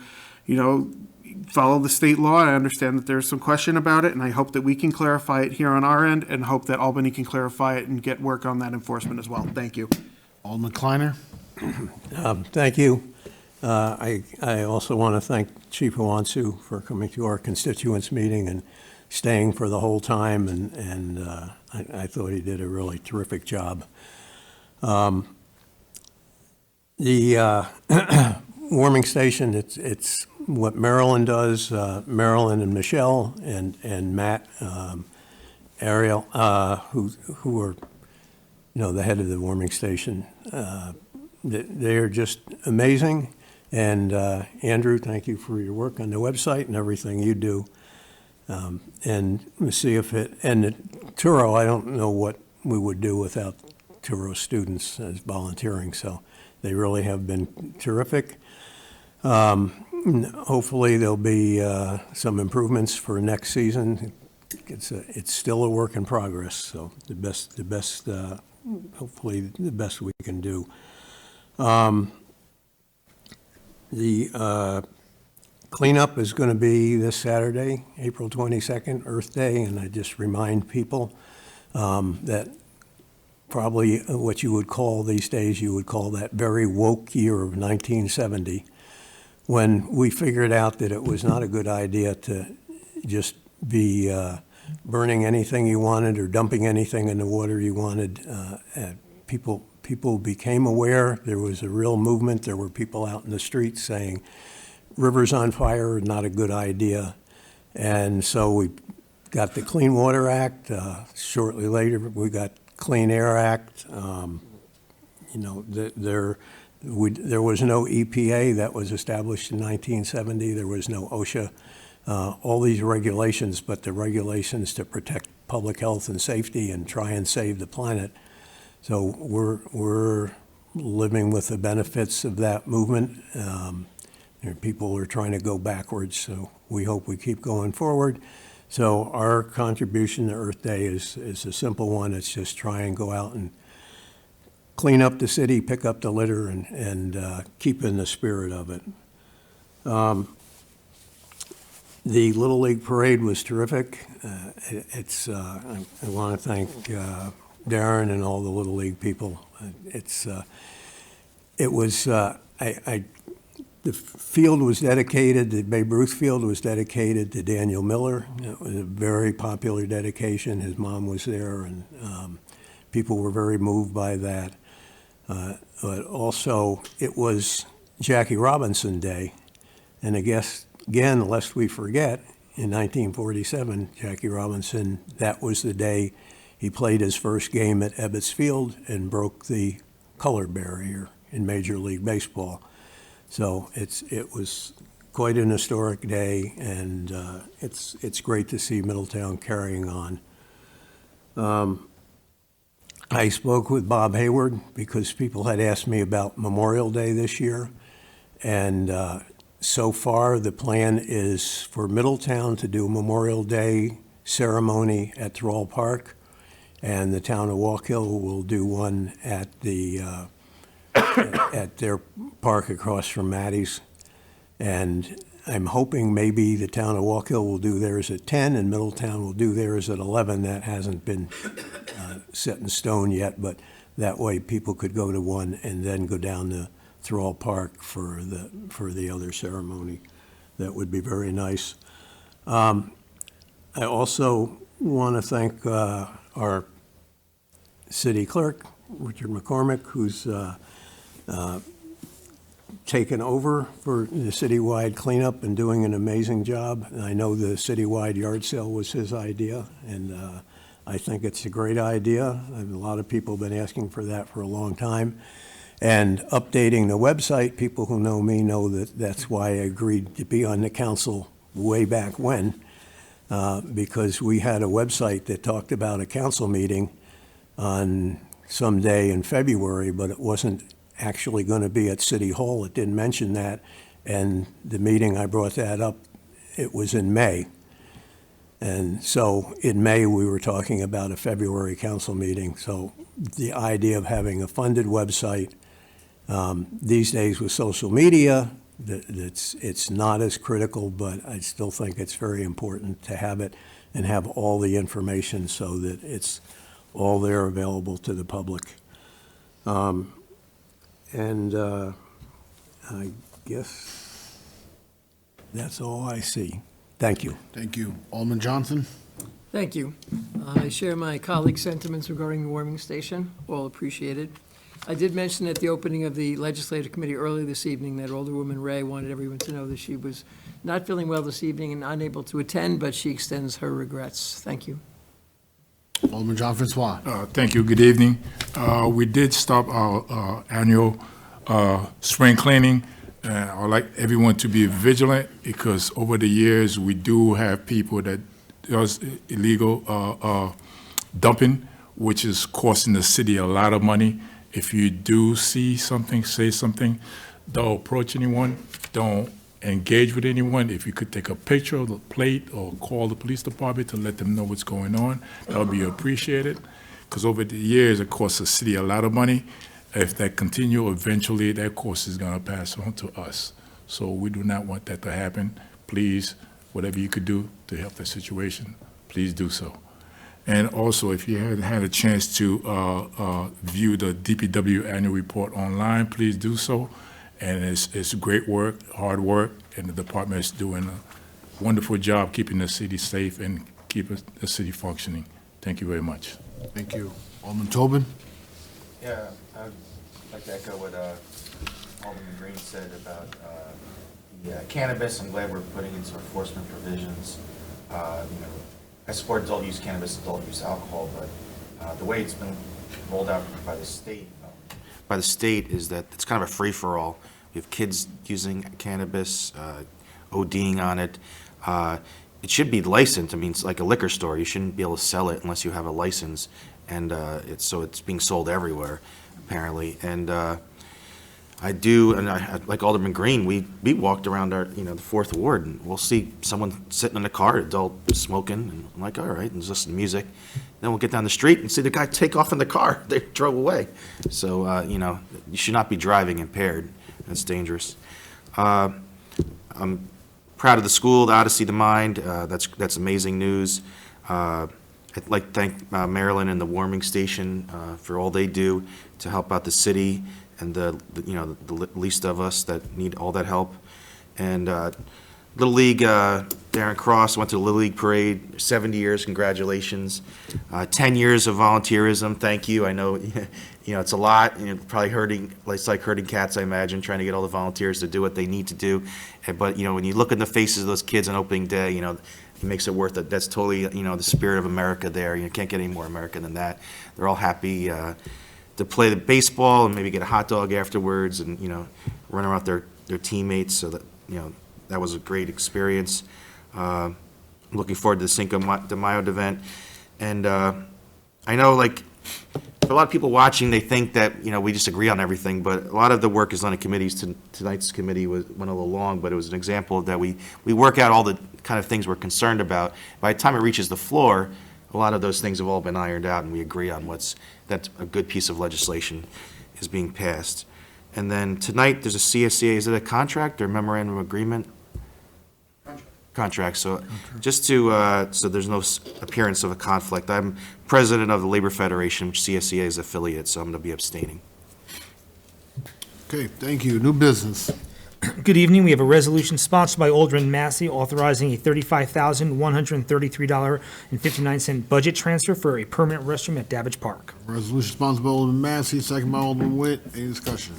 follow the state law. I understand that there's some question about it, and I hope that we can clarify it here on our end, and hope that Albany can clarify it and get work on that enforcement as well. Thank you. Alderman Kleiner? Thank you. I also want to thank Chief Awansu for coming to our constituents meeting and staying for the whole time, and I thought he did a really terrific job. The warming station, it's what Marilyn does. Marilyn and Michelle and Matt, Ariel, who are, the head of the warming station. They're just amazing. And Andrew, thank you for your work on the website and everything you do. And we'll see if and Turo, I don't know what we would do without Turo students as volunteering, so they really have been terrific. Hopefully there'll be some improvements for next season. It's still a work in progress, so the best hopefully the best we can do. The cleanup is going to be this Saturday, April 22nd, Earth Day, and I just remind people that probably what you would call these days, you would call that very woke year of 1970, when we figured out that it was not a good idea to just be burning anything you wanted or dumping anything in the water you wanted. And people became aware. There was a real movement. There were people out in the streets saying, rivers on fire, not a good idea. And so we got the Clean Water Act. Shortly later, we got Clean Air Act. There was no EPA that was established in 1970. There was no OSHA. All these regulations, but the regulations to protect public health and safety and try and save the planet. So we're living with the benefits of that movement. People are trying to go backwards, so we hope we keep going forward. So our contribution to Earth Day is a simple one. It's just try and go out and clean up the city, pick up the litter, and keep in the spirit of it. The Little League Parade was terrific. I want to thank Darren and all the Little League people. The field was dedicated, the Babe Ruth Field was dedicated to Daniel Miller. It was a very popular dedication. His mom was there, and people were very moved by that. But also, it was Jackie Robinson Day, and I guess, again, lest we forget, in 1947, Jackie Robinson, that was the day he played his first game at Ebbets Field and broke the color barrier in Major League Baseball. So it was quite an historic day, and it's great to see Middletown carrying on. I spoke with Bob Hayward because people had asked me about Memorial Day this year, and so far the plan is for Middletown to do a Memorial Day ceremony at Thrall Park, and the town of Walk Hill will do one at at their park across from Maddie's. And I'm hoping maybe the town of Walk Hill will do theirs at 10 and Middletown will do theirs at 11. That hasn't been set in stone yet, but that way people could go to one and then go down to Thrall Park for the other ceremony. That would be very nice. I also want to thank our city clerk, Richard McCormick, who's taken over for the citywide cleanup and doing an amazing job. And I know the citywide yard sale was his idea, and I think it's a great idea. A lot of people have been asking for that for a long time. And updating the website, people who know me know that that's why I agreed to be on the council way back when, because we had a website that talked about a council meeting on some day in February, but it wasn't actually going to be at City Hall. It didn't mention that. And the meeting I brought that up, it was in May. And so in May, we were talking about a February council meeting. So the idea of having a funded website, these days with social media, it's not as critical, but I still think it's very important to have it and have all the information so that it's all there available to the public. I guess that's all I see. Thank you. Thank you. Alderman Johnson? Thank you. I share my colleagues' sentiments regarding the warming station, all appreciated. I did mention at the opening of the Legislative Committee earlier this evening that Alderwoman Ray wanted everyone to know that she was not feeling well this evening and unable to attend, but she extends her regrets. Thank you. Alderman John Francois. Thank you. Good evening. We did stop our annual spring cleaning. I would like everyone to be vigilant because over the years we do have people that does illegal dumping, which is costing the city a lot of money. If you do see something, say something. Don't approach anyone. Don't engage with anyone. If you could take a picture of the plate or call the police department to let them know what's going on, that would be appreciated. Because over the years, it costs the city a lot of money. If that continue, eventually that cost is going to pass on to us. So we do not want that to happen. Please, whatever you could do to help the situation, please do so. And also, if you haven't had a chance to view the DPW annual report online, please do so. And it's great work, hard work, and the department is doing a wonderful job keeping the city safe and keeping the city functioning. Thank you very much. Thank you. Alderman Tobin? Yeah, I'd like to echo what Alderman Green said about the cannabis. I'm glad we're putting in some enforcement provisions. I support adult use cannabis, adult use alcohol, but the way it's been rolled out by the state is that it's kind of a free-for-all. We have kids using cannabis, ODing on it. It should be licensed. I mean, it's like a liquor store. You shouldn't be able to sell it unless you have a license. And it's being sold everywhere, apparently. And like Alderman Green, we walked around the Fourth Ward, and we'll see someone sitting in a car, adult smoking, and I'm like, all right, and listen to music. Then we'll get down the street and see the guy take off in the car. They drove away. So, you should not be driving impaired. That's dangerous. I'm proud of the school, the Odyssey to Mind. That's amazing news. I'd like to thank Marilyn and the warming station for all they do to help out the city and the least of us that need all that help. And Little League, Darren Cross went to the Little League Parade, 70 years, congratulations. 10 years of volunteerism, thank you. I know, it's a lot, probably it's like herding cats, I imagine, trying to get all the volunteers to do what they need to do. But, when you look in the faces of those kids on opening day, it makes it worth it. That's totally, the spirit of America there. You can't get any more American than that. They're all happy to play the baseball and maybe get a hot dog afterwards and, run around with their teammates. So that, that was a great experience. I'm looking forward to the Cinco de Mayo event. And I know, for a lot of people watching, they think that, we just agree on everything, but a lot of the work is done in committees. Tonight's committee went a little long, but it was an example that we work out all the kind of things we're concerned about. By the time it reaches the floor, a lot of those things have all been ironed out, and we agree on that's a good piece of legislation is being passed. And then tonight, there's a CSCA, is it a contract or memorandum of agreement? Contract. So just to, so there's no appearance of a conflict. I'm president of the Labor Federation, which CSCA is affiliate, so I'm going to be abstaining. Okay, thank you. New business. Good evening. We have a resolution sponsored by Alderman Massey authorizing a $35,133.59 budget transfer for a permanent restroom at Davidge Park. Resolution sponsored by Alderman Massey, second by Alderman Witt. Any discussion?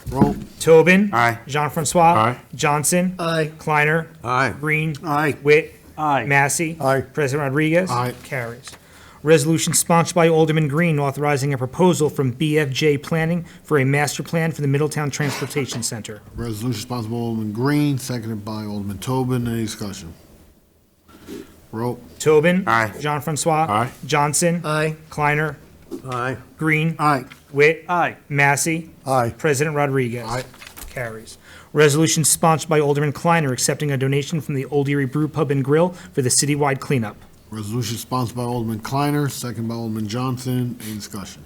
Roll. Tobin. Aye. Jean-Francois. Aye. Johnson. Aye. Kleiner. Aye. Green. Aye. Witt. Aye. Massey. Aye. President Rodriguez. Aye. Carries. Resolution sponsored by Alderman Green authorizing a proposal from BFJ Planning for a master plan for the Middletown Transportation Center. Resolution sponsored by Alderman Green, seconded by Alderman Tobin. Any discussion? Roll. Tobin. Aye. Jean-Francois. Aye. Johnson. Aye. Kleiner. Aye. Green. Aye. Witt. Aye. Massey. Aye. President Rodriguez. Aye. Carries. Resolution sponsored by Alderman Kleiner accepting a donation from the Old Erie Brew Pub and Grill for the citywide cleanup. Resolution sponsored by Alderman Kleiner, second by Alderman Johnson. Any discussion?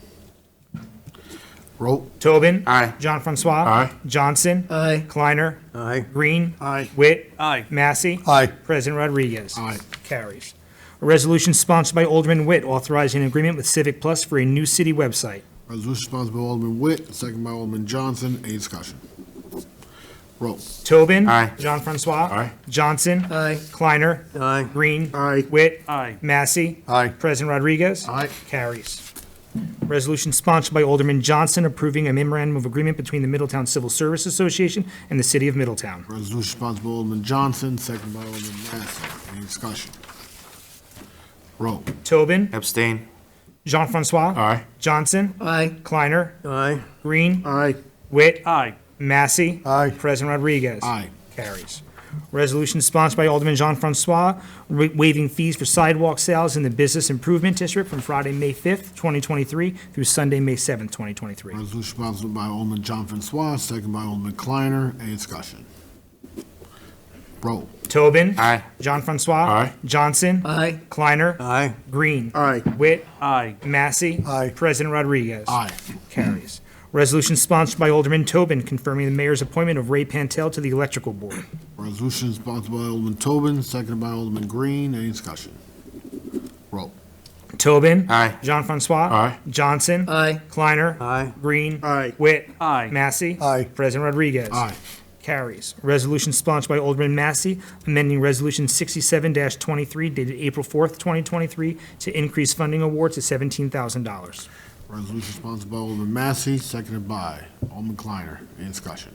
Roll. Tobin. Aye. Jean-Francois. Aye. Johnson. Aye. Kleiner. Aye. Green. Aye. Witt. Aye. Massey. Aye. President Rodriguez. Aye. Carries. A resolution sponsored by Alderman Witt authorizing an agreement with Civic Plus for a new city website. Resolution sponsored by Alderman Witt, second by Alderman Johnson. Any discussion? Roll. Tobin. Aye. Jean-Francois. Aye. Johnson. Aye. Kleiner. Aye. Green. Aye. Witt. Aye. Massey. Aye. President Rodriguez. Aye. Carries. Resolution sponsored by Alderman Johnson approving a memorandum of agreement between the Middletown Civil Service Association and the City of Middletown. Resolution sponsored by Alderman Johnson, second by Alderman Massey. Any discussion? Roll. Tobin. Abstain. Jean-Francois. Aye. Johnson. Aye. Kleiner. Aye. Green. Aye. Witt. Aye. Massey. Aye. President Rodriguez. Aye. Carries. Resolution sponsored by Alderman Jean-Francois waiving fees for sidewalk sales in the Business Improvement District from Friday, May 5th, 2023 through Sunday, May 7th, 2023. Resolution sponsored by Alderman Jean-Francois, second by Alderman Kleiner. Any discussion? Roll. Tobin. Aye. Jean-Francois. Aye. Johnson. Aye. Kleiner. Aye. Green. Aye. Witt. Aye. Massey. Aye. President Rodriguez. Aye. Carries. Resolution sponsored by Alderman Tobin confirming the mayor's appointment of Ray Pantel to the Electrical Board. Resolution sponsored by Alderman Tobin, seconded by Alderman Green. Any discussion? Roll. Tobin. Aye. Jean Francois. Aye. Johnson. Aye. Kleiner. Aye. Green. Aye. Witt. Aye. Massey. Aye. President Rodriguez. Aye. Carries. Resolution sponsored by Alderman Massey, amending Resolution 67-23 dated April 4th, 2023, to increase funding award to $17,000. Resolution sponsored by Alderman Massey, seconded by Alderman Kleiner. Any discussion?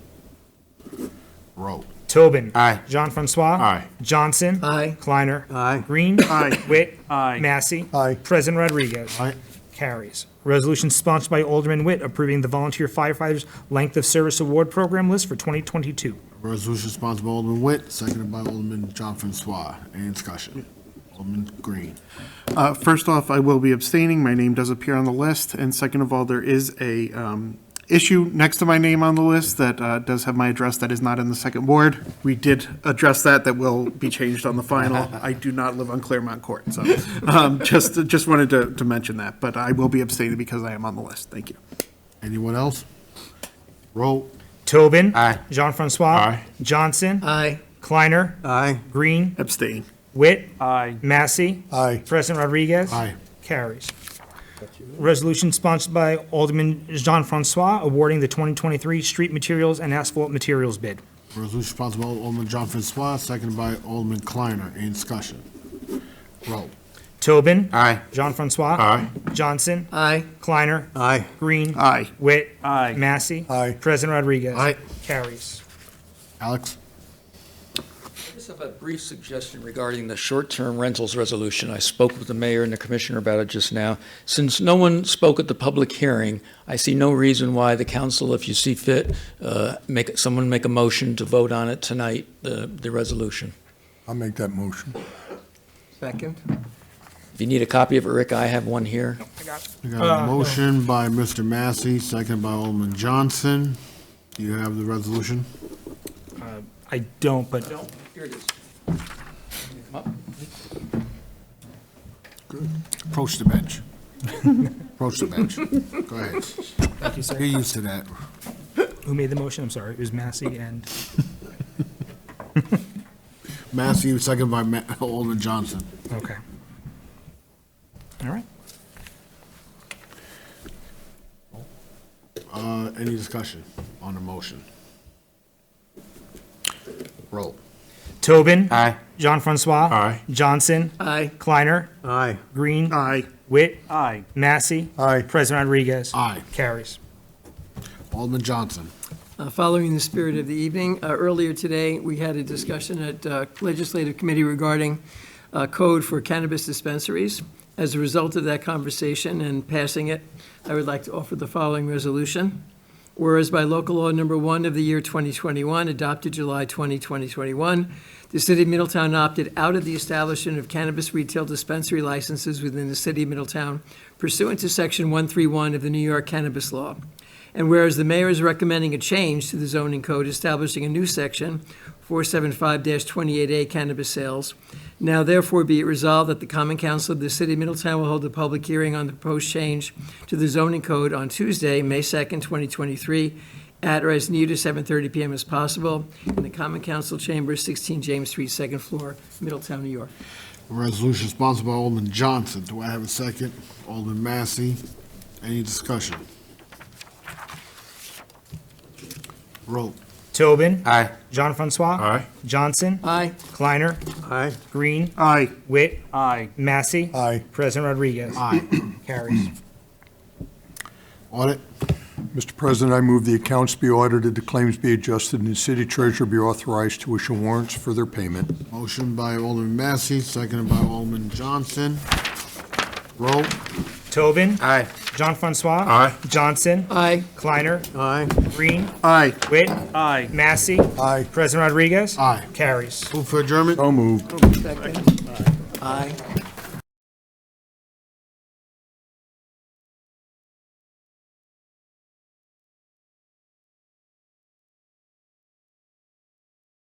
Roll. Tobin. Aye. Jean Francois. Aye. Johnson. Aye. Kleiner. Aye. Green. Aye. Witt. Aye. Massey. Aye. President Rodriguez. Aye. Carries. Resolution sponsored by Alderman Witt, approving the Volunteer Firefighters Length of Service Award Program list for 2022. Resolution sponsored by Alderman Witt, seconded by Alderman John Francois. Any discussion? Alderman Green. First off, I will be abstaining. My name does appear on the list. And second of all, there is a issue next to my name on the list that does have my address that is not in the second ward. We did address that. That will be changed on the final. I do not live on Claremont Court, so just wanted to mention that. But I will be abstaining because I am on the list. Thank you. Anyone else? Roll. Tobin. Aye. Jean Francois. Aye. Johnson. Aye. Kleiner. Aye. Green. Abstain. Witt. Aye. Massey. Aye. President Rodriguez. Aye. Carries. Resolution sponsored by Alderman Jean Francois, awarding the 2023 street materials and asphalt materials bid. Resolution sponsored by Alderman John Francois, seconded by Alderman Kleiner. Any discussion? Roll. Tobin. Aye. Jean Francois. Aye. Johnson. Aye. Kleiner. Aye. Green. Aye. Witt. Aye. Massey. Aye. President Rodriguez. Aye. Carries. Alex? I just have a brief suggestion regarding the short-term rentals resolution. I spoke with the mayor and the commissioner about it just now. Since no one spoke at the public hearing, I see no reason why the council, if you see fit, someone make a motion to vote on it tonight, the resolution. I'll make that motion. Second. If you need a copy of it, Rick, I have one here. We got a motion by Mr. Massey, seconded by Alderman Johnson. Do you have the resolution? I don't, but Here it is. Come up. Approach the bench. Approach the bench. Go ahead. thank you, sir. Get used to that. Who made the motion? I'm sorry. It was Massey and, Massey, seconded by Alderman Johnson. okay. All right. Any discussion on the motion? Roll. Tobin. Aye. Jean Francois. Aye. Johnson. Aye. Kleiner. Aye. Green. Aye. Witt. Aye. Massey. Aye. President Rodriguez. Aye. Carries. Alderman Johnson. Following the spirit of the evening, earlier today, we had a discussion at Legislative Committee regarding code for cannabis dispensaries. As a result of that conversation and passing it, I would like to offer the following resolution. Whereas by local law number 1 of the year 2021, adopted July 20, 2021, the city of Middletown opted out of the establishment of cannabis retail dispensary licenses within the city of Middletown pursuant to section 131 of the New York Cannabis Law. And whereas the mayor is recommending a change to the zoning code establishing a new section, 475-28A cannabis sales, now therefore be it resolved that the Common Council of the City of Middletown will hold a public hearing on the proposed change to the zoning code on Tuesday, May 2nd, 2023, at or as near to 7:30 p.m. as possible in the Common Council Chambers, 16 James Street, second floor, Middletown, New York. Resolution sponsored by Alderman Johnson. Do I have a second? Alderman Massey. Any discussion? Roll. Tobin. Aye. Jean Francois. Aye. Johnson. Aye. Kleiner. Aye. Green. Aye. Witt. Aye. Massey. Aye. President Rodriguez. Aye. Carries. Audit. Mr. President, I move the accounts be audited, the claims be adjusted, and the city treasurer be authorized to issue warrants for their payment. Motion by Alderman Massey, seconded by Alderman Johnson. Roll. Tobin. Aye. Jean Francois. Aye. Johnson. Aye. Kleiner. Aye. Green. Aye. Witt. Aye. Massey. Aye. President Rodriguez. Aye. Carries. Move for adjournment. So moved. Second. Aye.